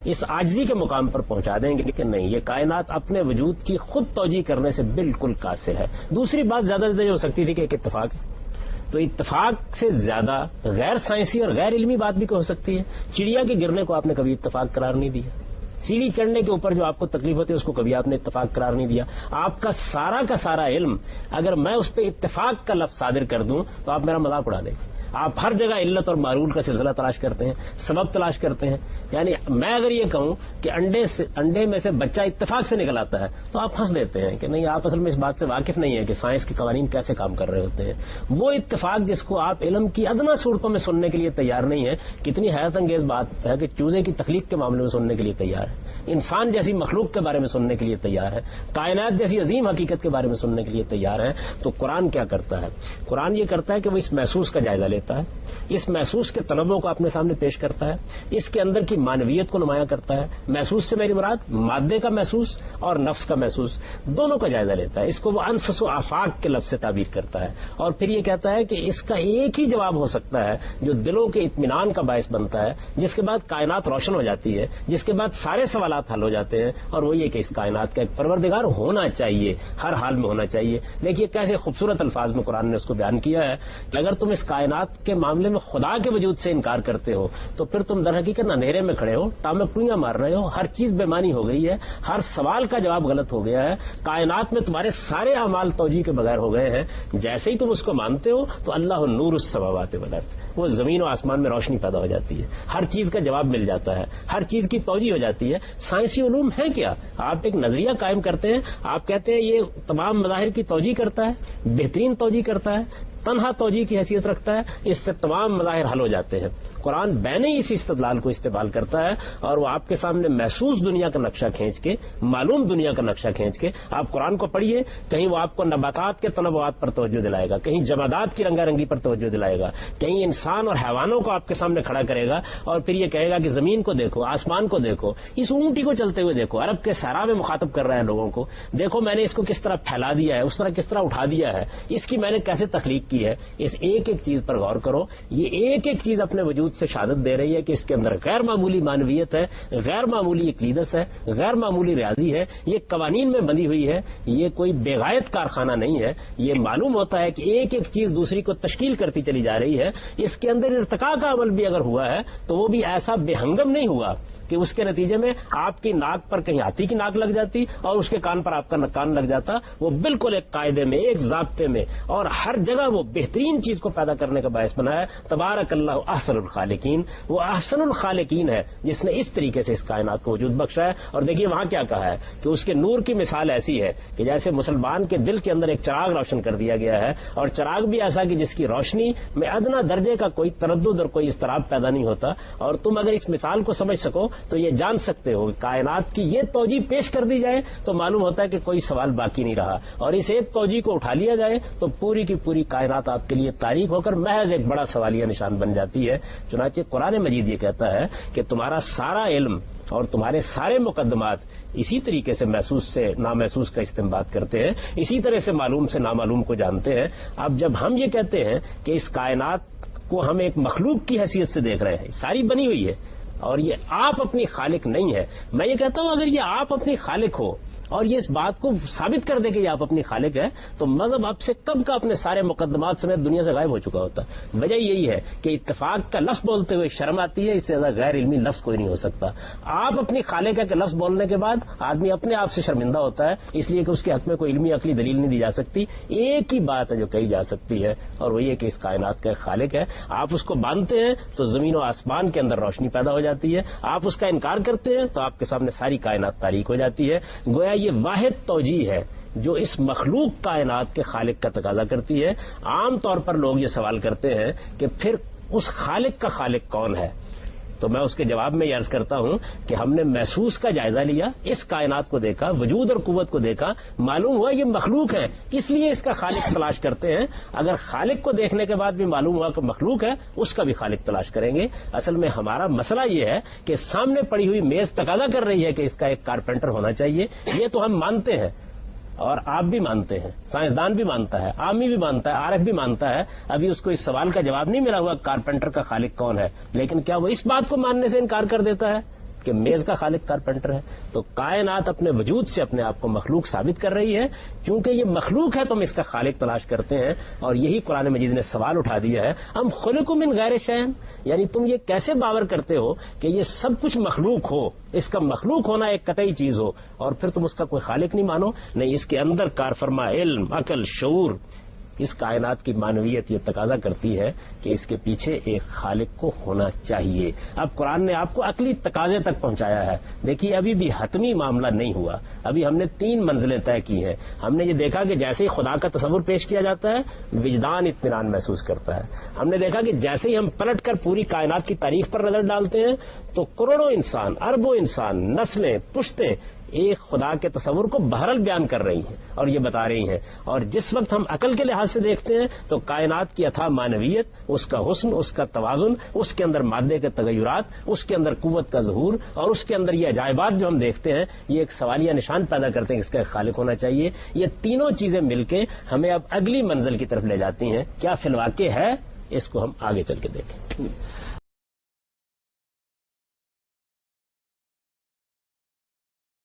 اس عاجزی کے مقام پر پہنچا دیں گے کہ نہیں، یہ کائنات اپنے وجود کی خود توجیہ کرنے سے بالکل قاصر ہے۔ دوسری بات زیادہ سے زیادہ ہو سکتی تھی کہ ایک اتفاق ہے، تو اتفاق سے زیادہ غیر سائنسی اور غیر علمی بات بھی ہو سکتی ہے۔ چڑیا کے گرنے کو آپ نے کبھی اتفاق قرار نہیں دیا، سیڑھی چڑھنے کے اوپر جو آپ کو تکلیف ہوتی ہے اس کو کبھی آپ نے اتفاق قرار نہیں دیا۔ آپ کا سارا علم اگر میں اس پہ اتفاق کا لفظ صادر کر دوں تو آپ میرا مذاق اڑا دیں گے۔ آپ ہر جگہ علت اور معلول کا سلسلہ تلاش کرتے ہیں، سبب تلاش کرتے ہیں۔ یعنی میں اگر یہ کہوں کہ انڈے میں سے بچہ اتفاق سے نکل آتا ہے تو آپ ہنس دیتے ہیں کہ نہیں، آپ اصل میں اس بات سے واقف نہیں ہیں کہ سائنس کے قوانین کیسے کام کر رہے ہوتے ہیں۔ وہ اتفاق جس کو آپ علم کی ادنا صورتوں میں سننے کے لیے تیار نہیں ہے، کتنی حیرت انگیز بات ہے کہ چوزے کی تخلیق کے معاملے میں سننے کے لیے تیار ہے، انسان جیسی مخلوق کے بارے میں سننے کے لیے تیار ہے، کائنات جیسی عظیم حقیقت کے بارے میں سننے کے لیے تیار ہے۔ تو قرآن کیا کرتا ہے؟ قرآن یہ کرتا ہے کہ وہ اس محسوس کا جائزہ لیتا ہے، اس محسوس کے تنوع کو اپنے سامنے پیش کرتا ہے، اس کے اندر کی معنویت کو نمایاں کرتا ہے۔ محسوس سے میری مراد مادے کا محسوس اور نفس کا محسوس دونوں کا جائزہ لیتا ہے۔ اس کو وہ انفس و آفاق کے لفظ سے تعبیر کرتا ہے، اور پھر یہ کہتا ہے کہ اس کا ایک ہی جواب ہو سکتا ہے جو دلوں کے اطمینان کا باعث بنتا ہے، جس کے بعد کائنات روشن ہو جاتی ہے، جس کے بعد سارے سوالات حل ہو جاتے ہیں، اور وہ یہ کہ اس کائنات کا ایک پروردگار ہونا چاہیے، ہر حال میں ہونا چاہیے۔ دیکھیے کیسے خوبصورت الفاظ میں قرآن نے اس کو بیان کیا ہے کہ اگر تم اس کائنات کے معاملے میں خدا کے وجود سے انکار کرتے ہو تو پھر تم در حقیقت اندھیرے میں کھڑے ہو، ٹامکڑیاں مار رہے ہو، ہر چیز بے معنی ہو گئی ہے، ہر سوال کا جواب غلط ہو گیا ہے، کائنات میں تمہارے سارے اعمال توجیہ کے بغیر ہو گئے ہیں۔ جیسے ہی تم اس کو مانتے ہو تو اللہ نور السماوات والارض، وہ زمین و آسمان میں روشنی پیدا ہو جاتی ہے، ہر چیز کا جواب مل جاتا ہے، ہر چیز کی توجیہ ہو جاتی ہے۔ سائنسی علوم ہے کیا؟ آپ ایک نظریہ قائم کرتے ہیں، آپ کہتے ہیں یہ تمام مظاہر کی توجیہ کرتا ہے، بہترین توجیہ کرتا ہے، تنہا توجیہ کی حیثیت رکھتا ہے، اس سے تمام مظاہر حل ہو جاتے ہیں۔ قرآن بین ہی اسی استدلال کو استعمال کرتا ہے، اور وہ آپ کے سامنے محسوس دنیا کا نقشہ کھینچ کے، معلوم دنیا کا نقشہ کھینچ کے، آپ قرآن کو پڑھیے، کہیں وہ آپ کو نباتات کے تنوعات پر توجہ دلائے گا، کہیں جمادات کی رنگا رنگی پر توجہ دلائے گا، کہیں انسان اور حیوانوں کو آپ کے سامنے کھڑا کرے گا، اور پھر یہ کہے گا کہ زمین کو دیکھو، آسمان کو دیکھو، اس اونٹی کو چلتے ہوئے دیکھو، عرب کے صحرا میں مخاطب کر رہا ہے لوگوں کو، دیکھو میں نے اس کو کس طرح پھیلا دیا ہے، اس طرح کس طرح اٹھا دیا ہے، اس کی میں نے کیسے تخلیق کی ہے۔ اس ایک ایک چیز پر غور کرو، یہ ایک ایک چیز اپنے وجود سے شہادت دے رہی ہے کہ اس کے اندر غیر معمولی معنویت ہے، غیر معمولی عقیدت ہے، غیر معمولی ریاضی ہے، یہ قوانین میں بندھی ہوئی ہے، یہ کوئی بے غایت کارخانہ نہیں ہے۔ یہ معلوم ہوتا ہے کہ ایک ایک چیز دوسری کو تشکیل کرتی چلی جا رہی ہے۔ اس کے اندر ارتقاء کا عمل بھی اگر ہوا ہے تو وہ بھی ایسا بے ہنگم نہیں ہوا کہ اس کے نتیجے میں آپ کی ناک پر کہیں ہاتھی کی ناک لگ جاتی اور اس کے کان پر آپ کا کان لگ جاتا۔ وہ بالکل ایک قاعدے میں، ایک ضابطے میں، اور ہر جگہ وہ بہترین چیز کو پیدا کرنے کا باعث بنا ہے۔ تبارک اللہ احسن الخالقین، وہ احسن الخالقین ہے جس نے اس طریقے سے اس کائنات کو وجود بخشا ہے۔ اور دیکھیے وہاں کیا کہا ہے کہ اس کے نور کی مثال ایسی ہے کہ جیسے مسلمان کے دل کے اندر ایک چراغ روشن کر دیا گیا ہے، اور چراغ بھی ایسا کہ جس کی روشنی میں ادنا درجے کا کوئی تردد اور کوئی اضطراب پیدا نہیں ہوتا۔ اور تم اگر اس مثال کو سمجھ سکو تو یہ جان سکتے ہو کہ کائنات کی یہ توجیہ پیش کر دی جائے تو معلوم ہوتا ہے کہ کوئی سوال باقی نہیں رہا، اور اس ایک توجیہ کو اٹھا لیا جائے تو پوری کی پوری کائنات آپ کے لیے تاریک ہو کر محض ایک بڑا سوالیہ نشان بن جاتی ہے۔ چنانچہ قرآن مجید یہ کہتا ہے کہ تمہارا سارا علم اور تمہارے سارے مقدمات اسی طریقے سے محسوس سے نامحسوس کا استنباط کرتے ہیں، اسی طرح سے معلوم سے نامعلوم کو جانتے ہیں۔ اب جب ہم یہ کہتے ہیں کہ اس کائنات کو ہم ایک مخلوق کی حیثیت سے دیکھ رہے ہیں، ساری بنی ہوئی ہے اور یہ آپ اپنی خالق نہیں ہے، میں یہ کہتا ہوں اگر یہ آپ اپنی خالق ہو اور یہ اس بات کو ثابت کر دے کہ یہ آپ اپنی خالق ہے تو مذہب آپ سے کب کا اپنے سارے مقدمات سمیت دنیا سے غائب ہو چکا ہوتا۔ وجہ یہی ہے کہ اتفاق کا لفظ بولتے ہوئے شرم آتی ہے، اس سے زیادہ غیر علمی لفظ کوئی نہیں ہو سکتا۔ آپ اپنی خالق ہے کہ لفظ بولنے کے بعد آدمی اپنے آپ سے شرمندہ ہوتا ہے، اس لیے کہ اس کے حق میں کوئی علمی عقلی دلیل نہیں دی جا سکتی۔ ایک ہی بات ہے جو کہی جا سکتی ہے، اور وہ یہ کہ اس کائنات کا ایک خالق ہے۔ آپ اس کو مانتے ہیں تو زمین و آسمان کے اندر روشنی پیدا ہو جاتی ہے، آپ اس کا انکار کرتے ہیں تو آپ کے سامنے ساری کائنات تاریک ہو جاتی ہے۔ گویا یہ واحد توجیہ ہے جو اس مخلوق کائنات کے خالق کا تقاضا کرتی ہے۔ عام طور پر لوگ یہ سوال کرتے ہیں کہ پھر اس خالق کا خالق کون ہے؟ تو میں اس کے جواب میں یہ عرض کرتا ہوں کہ ہم نے محسوس کا جائزہ لیا، اس کائنات کو دیکھا، وجود اور قوت کو دیکھا، معلوم ہوا یہ مخلوق ہے، اس لیے اس کا خالق تلاش کرتے ہیں۔ اگر خالق کو دیکھنے کے بعد بھی معلوم ہوا کہ مخلوق ہے، اس کا بھی خالق تلاش کریں گے۔ اصل میں ہمارا مسئلہ یہ ہے کہ سامنے پڑی ہوئی میز تقاضا کر رہی ہے کہ اس کا ایک کارپینٹر ہونا چاہیے، یہ تو ہم مانتے ہیں اور آپ بھی مانتے ہیں، سائنسدان بھی مانتا ہے، عامی بھی مانتا ہے، عارف بھی مانتا ہے۔ ابھی اس کو اس سوال کا جواب نہیں ملا ہوا کارپینٹر کا خالق کون ہے، لیکن کیا وہ اس بات کو ماننے سے انکار کر دیتا ہے کہ میز کا خالق کارپینٹر ہے. تو کائنات اپنے وجود سے اپنے آپ کو مخلوق ثابت کر رہی ہے. چونکہ یہ مخلوق ہے تو ہم اس کا خالق تلاش کرتے ہیں, اور یہی قرآن مجید نے سوال اٹھا دیا ہے, ہم خلقوا من غیر شیء, یعنی تم یہ کیسے باور کرتے ہو کہ یہ سب کچھ مخلوق ہو, اس کا مخلوق ہونا ایک قطعی چیز ہو, اور پھر تم اس کا کوئی خالق نہیں مانو. نہیں, اس کے اندر کارفرما علم, عقل, شعور, اس کائنات کی معنویت یہ تقاضا کرتی ہے کہ اس کے پیچھے ایک خالق کو ہونا چاہیے. اب قرآن نے آپ کو عقلی تقاضے تک پہنچایا ہے. دیکھیے ابھی بھی حتمی معاملہ نہیں ہوا, ابھی ہم نے 3 منزلیں طے کی ہیں. ہم نے یہ دیکھا کہ جیسے ہی خدا کا تصور پیش کیا جاتا ہے وجدان اطمینان محسوس کرتا ہے. ہم نے دیکھا کہ جیسے ہی ہم پلٹ کر پوری کائنات کی تاریخ پر نظر ڈالتے ہیں تو کروڑوں انسان, اربوں انسان, نسلیں, پشتیں ایک خدا کے تصور کو بہرحال بیان کر رہی ہیں اور یہ بتا رہی ہیں. اور جس وقت ہم عقل کے لحاظ سے دیکھتے ہیں تو کائنات کی اتھاہ معنویت, اس کا حسن, اس کا توازن, اس کے اندر مادے کے تغیرات, اس کے اندر قوت کا ظہور, اور اس کے اندر یہ عجائبات جو ہم دیکھتے ہیں, یہ ایک سوالیہ نشان پیدا کرتے ہیں کہ اس کا ایک خالق ہونا چاہیے. یہ تینوں چیزیں مل کے ہمیں اب اگلی منزل کی طرف لے جاتی ہیں. کیا فی الواقع ہے, اس کو ہم آگے چل کے دیکھیں.